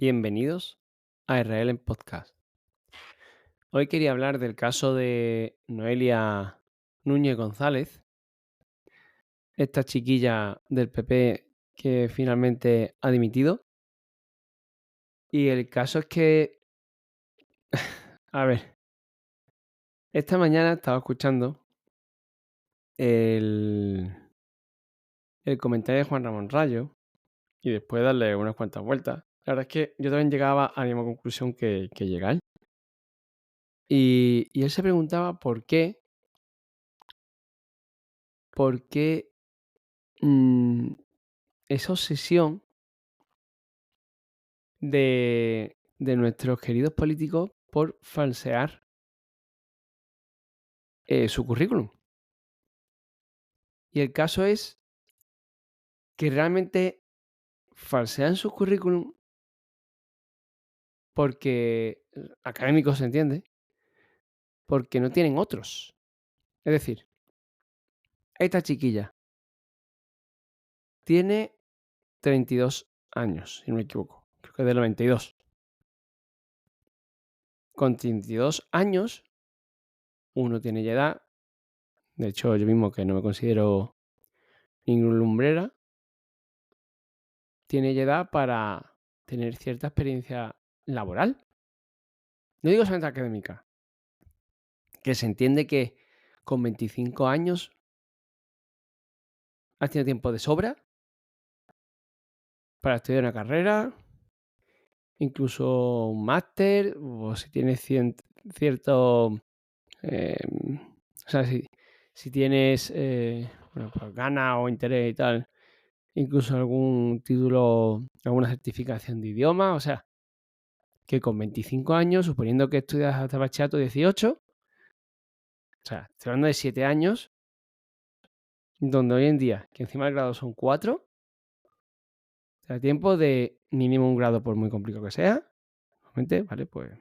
Bienvenidos a Israel en Podcast. Hoy quería hablar del caso de Noelia Núñez González, esta chiquilla del PP que finalmente ha dimitido. Y el caso es que, a ver, esta mañana estaba escuchando el, el comentario de Juan Ramón Rayo y después de darle unas cuantas vueltas. La verdad es que yo también llegaba a la misma conclusión que llega él. Y él se preguntaba por qué mm, esa obsesión de nuestros queridos políticos por falsear su currículum. Y el caso es que realmente falsean su currículum porque académicos se entiende, porque no tienen otros. Es decir, esta chiquilla tiene 32 años, si no me equivoco. Creo que es del 92. Con 32 años, uno tiene ya edad. De hecho, yo mismo, que no me considero ningún lumbrera, tiene ya edad para tener cierta experiencia laboral. No digo solamente académica, que se entiende que con 25 años has tenido tiempo de sobra para estudiar una carrera, incluso un máster, o si tienes cierto, o sea, si tienes, bueno, pues ganas o interés y tal, incluso algún título, alguna certificación de idioma, o sea, que con 25 años, suponiendo que estudias hasta bachillerato 18, o sea, estoy hablando de 7 años, donde hoy en día, que encima el grado son 4, te da tiempo de mínimo un grado, por muy complicado que sea. Obviamente, vale, pues,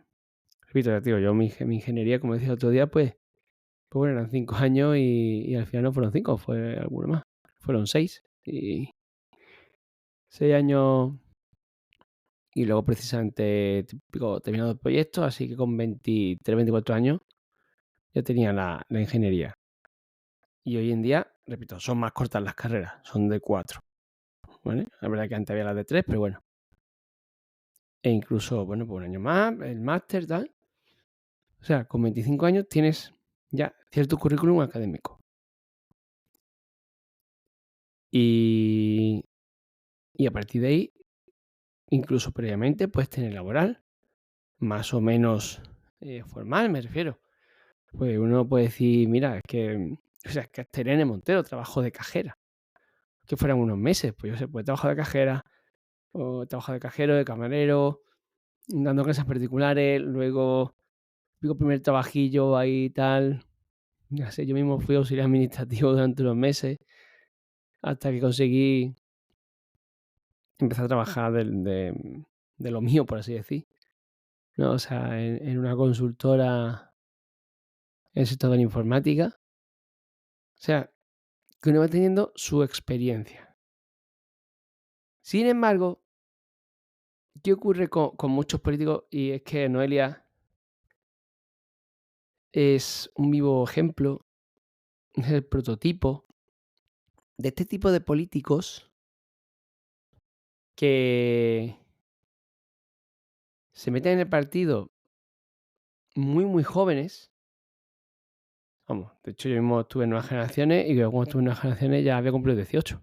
repito, ya te digo, yo mi ingeniería, como decía el otro día, pues bueno, eran 5 años y al final no fueron 5, fue alguno más. Fueron 6. Y 6 años y luego precisamente típico terminado el proyecto, así que con 23, 24 años ya tenía la ingeniería. Y hoy en día, repito, son más cortas las carreras, son de 4, ¿vale? La verdad que antes había las de 3, pero bueno. E incluso, bueno, pues un año más, el máster, tal. O sea, con 25 años tienes ya cierto currículum académico. Y, y a partir de ahí, incluso previamente, puedes tener laboral, más o menos formal, me refiero. Pues uno puede decir, mira, es que hasta Irene Montero trabajó de cajera. Que fueran unos meses, pues yo sé, pues trabajo de cajera, o trabajo de cajero, de camarero, dando clases particulares, luego digo primer trabajillo ahí y tal. Ya sé, yo mismo fui auxiliar administrativo durante unos meses hasta que conseguí empezar a trabajar de lo mío, por así decir, ¿no? O sea, en una consultora en el sector de la informática. O sea, que uno va teniendo su experiencia. Sin embargo, ¿qué ocurre con muchos políticos? Y es que Noelia es un vivo ejemplo, es el prototipo de este tipo de políticos que se meten en el partido muy, muy jóvenes. Vamos, de hecho, yo mismo estuve en Nuevas Generaciones y cuando estuve en Nuevas Generaciones ya había cumplido 18.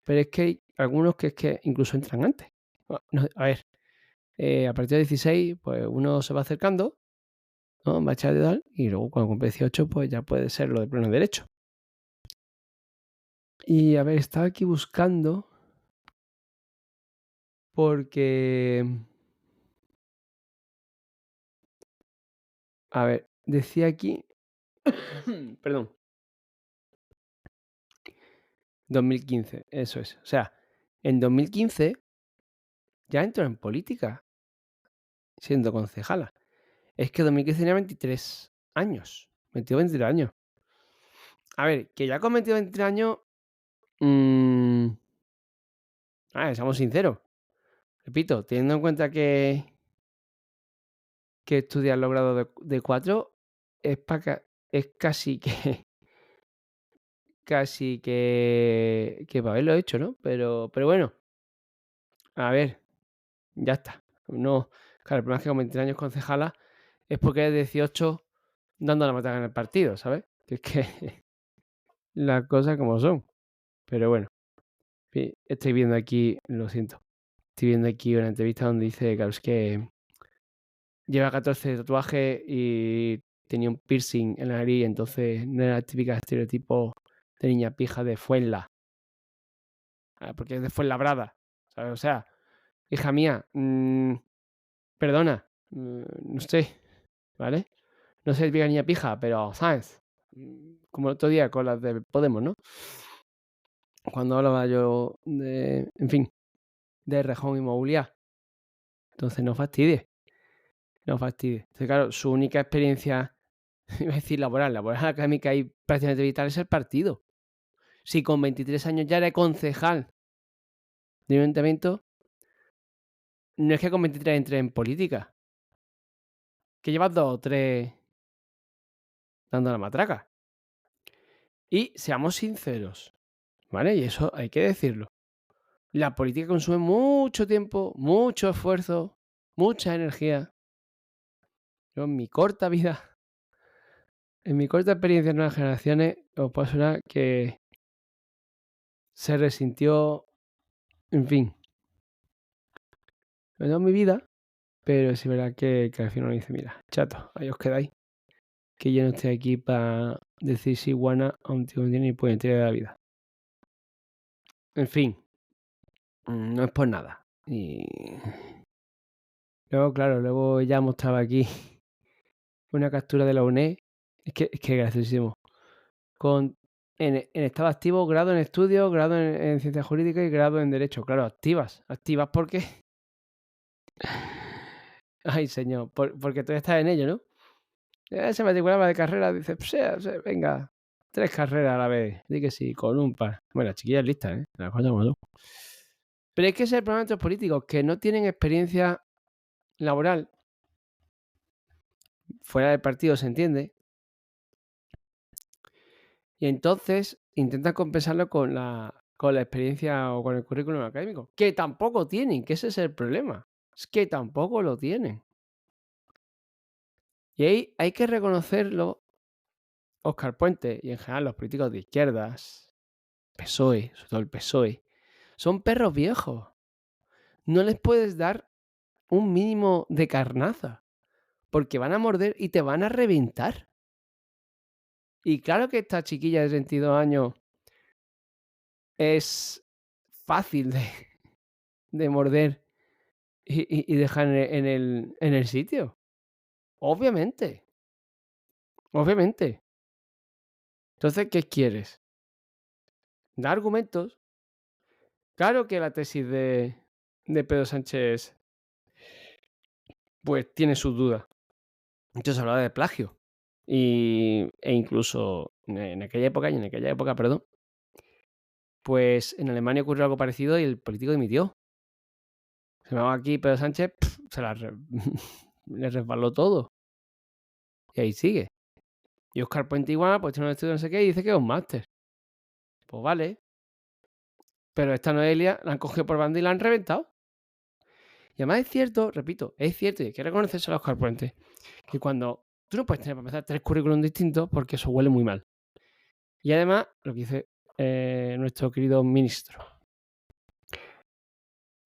Pero es que hay algunos que es que incluso entran antes. A ver, a partir de 16, pues uno se va acercando, ¿no? Va a echar de tal, y luego cuando cumple 18, pues ya puede ser lo de pleno derecho. Y a ver, estaba aquí buscando porque, a ver, decía aquí, perdón, 2015, eso es. O sea, en 2015 ya entró en política, siendo concejala. Es que 2015 tenía 23 años, 22, 23 años. A ver, que ya con 22, 23 años, a ver, seamos sinceros, repito, teniendo en cuenta que estudiar los grados de 4 es es casi que casi que para haberlo hecho, ¿no? Pero bueno, a ver, ya está. No, claro, el problema es que con 23 años concejala es porque eres 18 dando la matraca en el partido, ¿sabes? Que es que las cosas como son. Pero bueno, estoy viendo aquí, lo siento, estoy viendo aquí una entrevista donde dice, claro, es que lleva 14 tatuajes y tenía un piercing en la nariz, entonces no era el típico estereotipo de niña pija de Fuenla, porque es de Fuenlabrada, ¿sabes? O sea, hija mía, perdona, no sé, ¿vale? No sé típica niña pija, pero, ¿sabes? Como el otro día con las de Podemos, ¿no? Cuando hablaba yo de, en fin, de Rejón Inmobiliario. Entonces no fastidies, no fastidies. Entonces, claro, su única experiencia, iba a decir laboral académica y prácticamente vital es el partido. Si con 23 años ya era concejal de un ayuntamiento, no es que con 23 entre en política, que llevas 2 o 3 dando la matraca. Y seamos sinceros, ¿vale? Y eso hay que decirlo. La política consume mucho tiempo, mucho esfuerzo, mucha energía. Yo en mi corta vida, en mi corta experiencia en nuevas generaciones, os puedo asegurar que se resintió, en fin, no en mi vida, pero sí es verdad que al final dice, mira, chato, ahí os quedáis, que yo no estoy aquí para decir si guana a un tío que no tiene ni puñetera de la vida. En fin, no es por nada. Y luego, claro, luego ya mostraba aquí una captura de la UNED, es que es graciosísimo, con en estado activo, grado en estudios, grado en ciencias jurídicas y grado en derecho. Claro, activas porque, ay señor, porque tú estás en ello, ¿no? Se matriculaba de carrera, dice, venga, 3 carreras a la vez, di que sí, con un par. Bueno, la chiquilla es lista, ¿eh? La cosa como tú. Pero es que ese es el problema de estos políticos, que no tienen experiencia laboral fuera del partido, se entiende, y entonces intentan compensarlo con la experiencia o con el currículum académico, que tampoco tienen, que ese es el problema, es que tampoco lo tienen. Y ahí hay que reconocerlo, Óscar Puente y en general los políticos de izquierdas, PSOE, sobre todo el PSOE, son perros viejos. No les puedes dar un mínimo de carnaza, porque van a morder y te van a reventar. Y claro que esta chiquilla de 32 años es fácil de morder y dejar en el sitio. Obviamente, obviamente. Entonces, ¿qué quieres? ¿Dar argumentos? Claro que la tesis de Pedro Sánchez pues tiene sus dudas. Entonces hablaba de plagio. E incluso en aquella época, perdón, pues en Alemania ocurrió algo parecido y el político dimitió. Se llamaba aquí Pedro Sánchez, le resbaló todo. Y ahí sigue. Y Óscar Puente igual, pues tiene un estudio no sé qué y dice que es un máster. Pues vale. Pero esta Noelia la han cogido por banda y la han reventado. Y además es cierto, repito, es cierto, y hay que reconocerse a Óscar Puente, que cuando tú no puedes tener para empezar 3 currículums distintos porque eso huele muy mal. Y además, lo que dice nuestro querido ministro.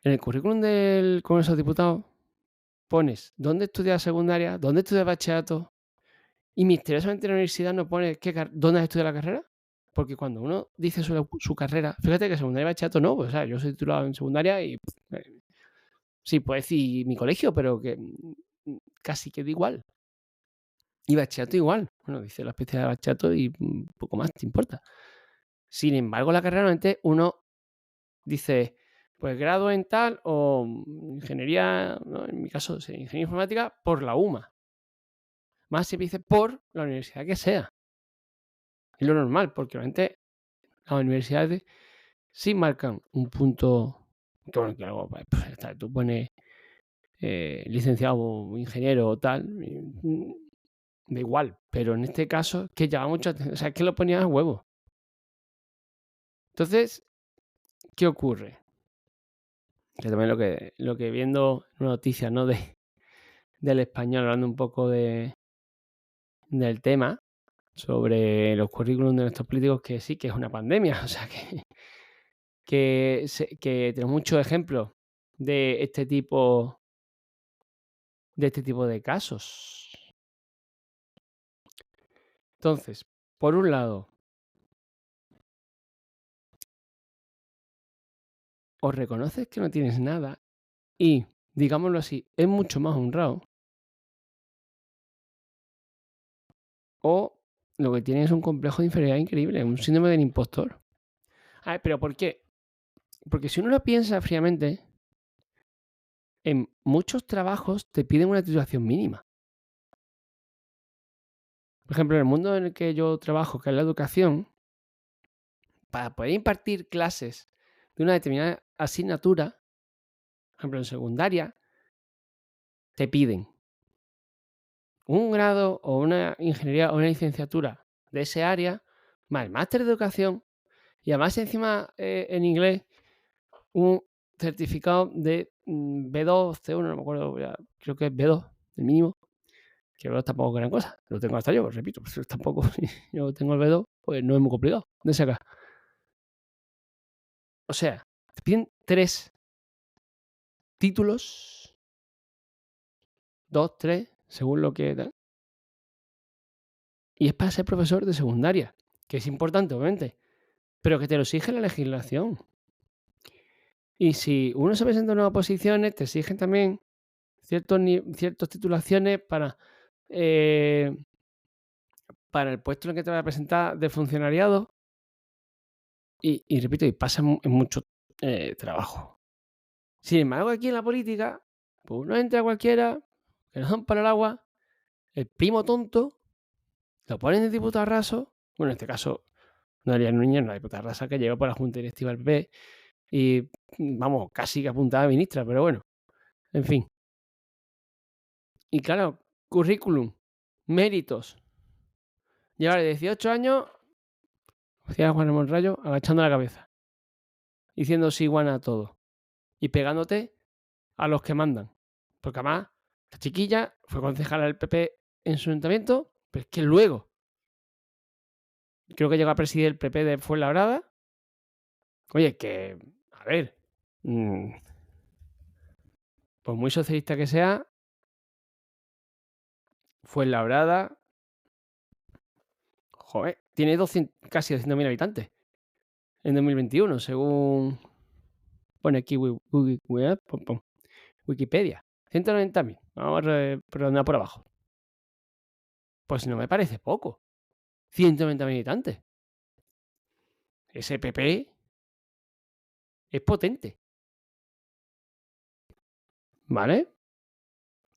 En el currículum del Congreso de Diputados pones dónde estudias secundaria, dónde estudias bachillerato, y misteriosamente en la universidad no pones dónde has estudiado la carrera. Porque cuando uno dice su carrera, fíjate que secundaria y bachillerato no, pues, o sea, yo soy titulado en secundaria y sí, puedo decir mi colegio, pero que casi queda igual. Y bachillerato igual. Bueno, dice la especialidad de bachillerato y poco más te importa. Sin embargo, la carrera normalmente uno dice, pues grado en tal o ingeniería, ¿no? En mi caso, sí, ingeniería informática por la UMA. Más se dice por la universidad que sea. Es lo normal, porque realmente las universidades sí marcan un punto Que bueno, que luego, pues, tú pones licenciado o ingeniero o tal, da igual, pero en este caso que llama mucho atención, o sea, es que lo ponían a huevo. Entonces, ¿qué ocurre? Que también lo que viendo noticias, ¿no? Del Español, hablando un poco del tema sobre los currículums de nuestros políticos, que sí, que es una pandemia, o sea, que tenemos muchos ejemplos de este tipo de casos. Entonces, por un lado, o reconoces que no tienes nada y, digámoslo así, es mucho más honrado, o lo que tienes es un complejo de inferioridad increíble, un síndrome del impostor. A ver, ¿pero por qué? Porque si uno lo piensa fríamente, en muchos trabajos te piden una titulación mínima. Por ejemplo, en el mundo en el que yo trabajo, que es la educación, para poder impartir clases de una determinada asignatura, por ejemplo, en secundaria, te piden un grado o una ingeniería o una licenciatura de ese área, más el máster de educación, y además encima en inglés un certificado de B2, C1, no me acuerdo, creo que es B2, el mínimo, que B2 tampoco es gran cosa, lo tengo hasta yo, repito, pues tampoco, yo tengo el B2, pues no es muy complicado de sacar. O sea, te piden 3 títulos, 2, 3, según lo que tal, y es para ser profesor de secundaria, que es importante, obviamente, pero que te lo exige la legislación. Y si uno se presenta en nuevas posiciones, te exigen también ciertas titulaciones eh, para el puesto en el que te vas a presentar de funcionariado. Y repito, y pasa en mucho trabajo. Sin embargo, aquí en la política, pues uno entra cualquiera, que nos dan para el agua, el primo tonto, lo ponen de diputado raso. Bueno, en este caso, no haría Núñez, la diputada rasa que llegó por la Junta Directiva del PP y, vamos, casi que apuntada a ministra, pero bueno, en fin. Y claro, currículum, méritos. Llevar 18 años, decía Juan Ramón Rayo, agachando la cabeza, diciendo sí, guana a todo y pegándote a los que mandan. Porque además, la chiquilla fue concejala del PP en su ayuntamiento, pero es que luego creo que llegó a presidir el PP de Fuenlabrada. Oye, que, a ver, pues muy socialista que sea, Fuenlabrada, joder, tiene casi 200.000 habitantes en 2021, según pone aquí Wikipedia. 190.000, vamos a redondear por abajo. Pues no me parece poco. 190.000 habitantes. Ese PP es potente. ¿Vale?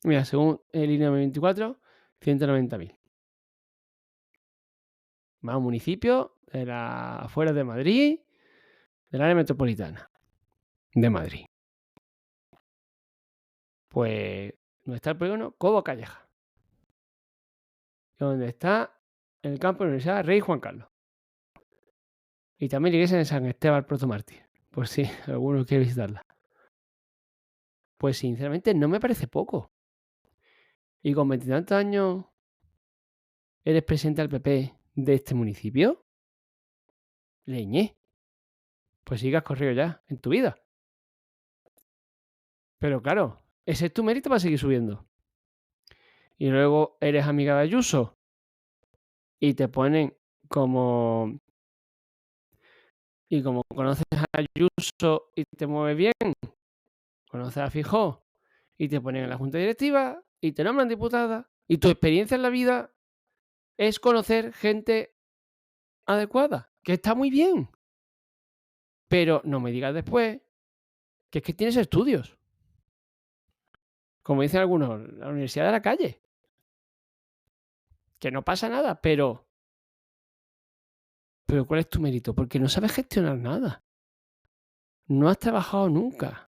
Mira, según el INE 24, 190.000. Más municipios de las afueras de Madrid, del área metropolitana de Madrid. Pues, ¿dónde está el polígono? Cobo Calleja. Donde está el campo de la Universidad Rey Juan Carlos. Y también la iglesia de San Esteban Protomártir. Pues sí, alguno quiere visitarla. Pues sinceramente no me parece poco. Y con 20 y tantos años eres presidente del PP de este municipio. Leñé. Pues sí que has corrido ya en tu vida. Pero claro, ese es tu mérito para seguir subiendo. Y luego eres amiga de Ayuso y te ponen como... Y como conoces a Ayuso y te mueves bien, conoces a Fijó y te ponen en la junta directiva y te nombran diputada y tu experiencia en la vida es conocer gente adecuada, que está muy bien. Pero no me digas después que es que tienes estudios. Como dicen algunos, la universidad de la calle. Que no pasa nada, pero ¿cuál es tu mérito? Porque no sabes gestionar nada. no has trabajado nunca.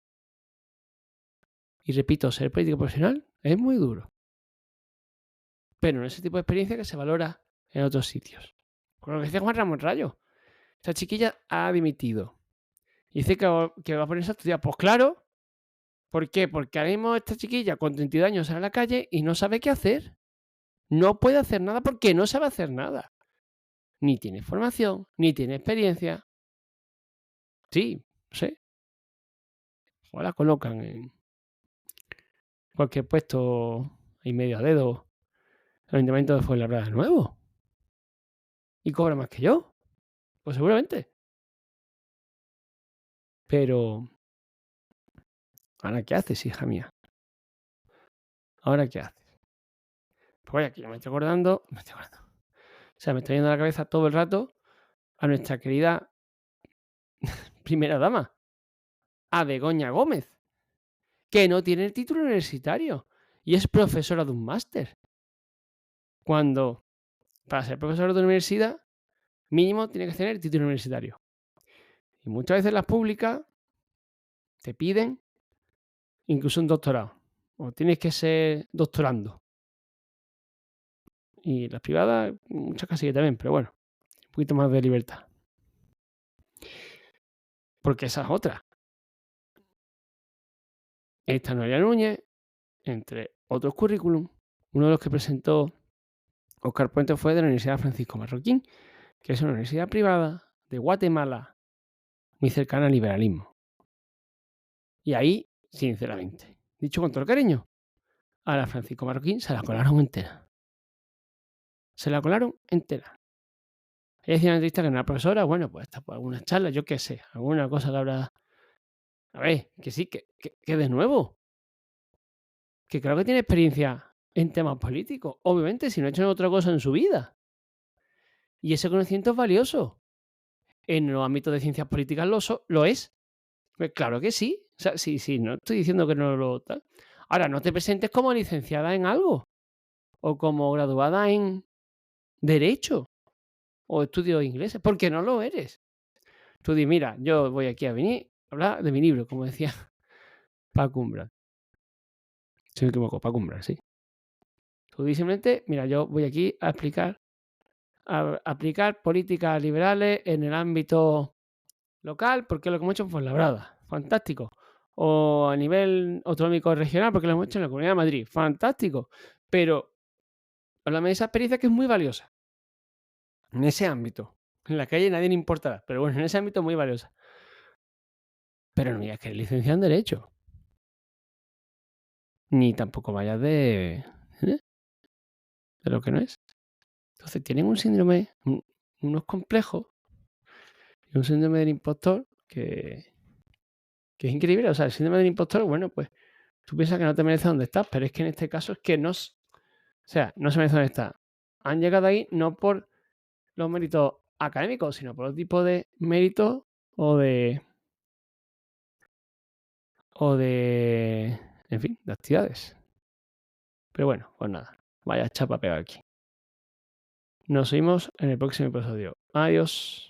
Y repito, ser político profesional es muy duro. Pero no es ese tipo de experiencia que se valora en otros sitios. Con lo que dice Juan Ramón Rayo. Esta chiquilla ha dimitido. Y dice que va a ponerse a estudiar. Pues claro. ¿Por qué? Porque ahora mismo esta chiquilla con 32 años sale a la calle y no sabe qué hacer. No puede hacer nada porque no sabe hacer nada. Ni tiene formación, ni tiene experiencia. Sí, no sé. O la colocan en cualquier puesto y medio a dedo. El ayuntamiento de Fuenlabrada de nuevo. Y cobra más que yo. Pues seguramente. Pero, ¿ahora qué haces, hija mía? ¿Ahora qué haces? Pues vaya, que yo me estoy acordando. O sea, me está yendo a la cabeza todo el rato a nuestra querida primera dama, a Begoña Gómez, que no tiene el título universitario y es profesora de un máster. Cuando, para ser profesora de universidad, mínimo tiene que tener el título universitario. Y muchas veces las públicas te piden incluso un doctorado. O tienes que ser doctorando. Y las privadas, muchas casi que también, pero bueno, un poquito más de libertad. Porque esa es otra. Esta Noelia Núñez, entre otros currículum, uno de los que presentó Óscar Puente fue de la Universidad Francisco Marroquín, que es una universidad privada de Guatemala, muy cercana al liberalismo. Y ahí, sinceramente, dicho con todo el cariño, a la Francisco Marroquín se la colaron entera. Se la colaron entera. Ella decía en la entrevista que no era profesora, bueno, pues está por algunas charlas, yo qué sé, alguna cosa que habrá. A ver, que sí, que de nuevo, que creo que tiene experiencia en temas políticos. Obviamente, si no ha hecho otra cosa en su vida. Y ese conocimiento es valioso. En los ámbitos de ciencias políticas lo es. Pues claro que sí. O sea, sí, no estoy diciendo que no lo tal. Ahora, no te presentes como licenciada en algo. O como graduada en Derecho. O estudios ingleses. Porque no lo eres. Tú di, mira, yo voy aquí a venir a hablar de mi libro, como decía Paco Umbral. Si me equivoco, Paco Umbral, sí. Tú di simplemente, mira, yo voy aquí a aplicar políticas liberales en el ámbito local, porque lo que hemos hecho en Fuenlabrada. Fantástico. O a nivel autonómico regional, porque lo hemos hecho en la Comunidad de Madrid. Fantástico. Pero háblame de esa experiencia que es muy valiosa. En ese ámbito. En la calle nadie le importará. Pero bueno, en ese ámbito muy valiosa. Pero no digas que eres licenciado en Derecho. Ni tampoco vayas de lo que no es. Entonces tienen un síndrome, unos complejos y un síndrome del impostor que es increíble. O sea, el síndrome del impostor, bueno, pues tú piensas que no te mereces donde estás, pero es que en este caso es que no se merece donde está. Han llegado ahí no por los méritos académicos, sino por otro tipo de méritos o de, en fin, de actividades. Pero bueno, pues nada, vaya chapa pega aquí. Nos vemos en el próximo episodio. Adiós.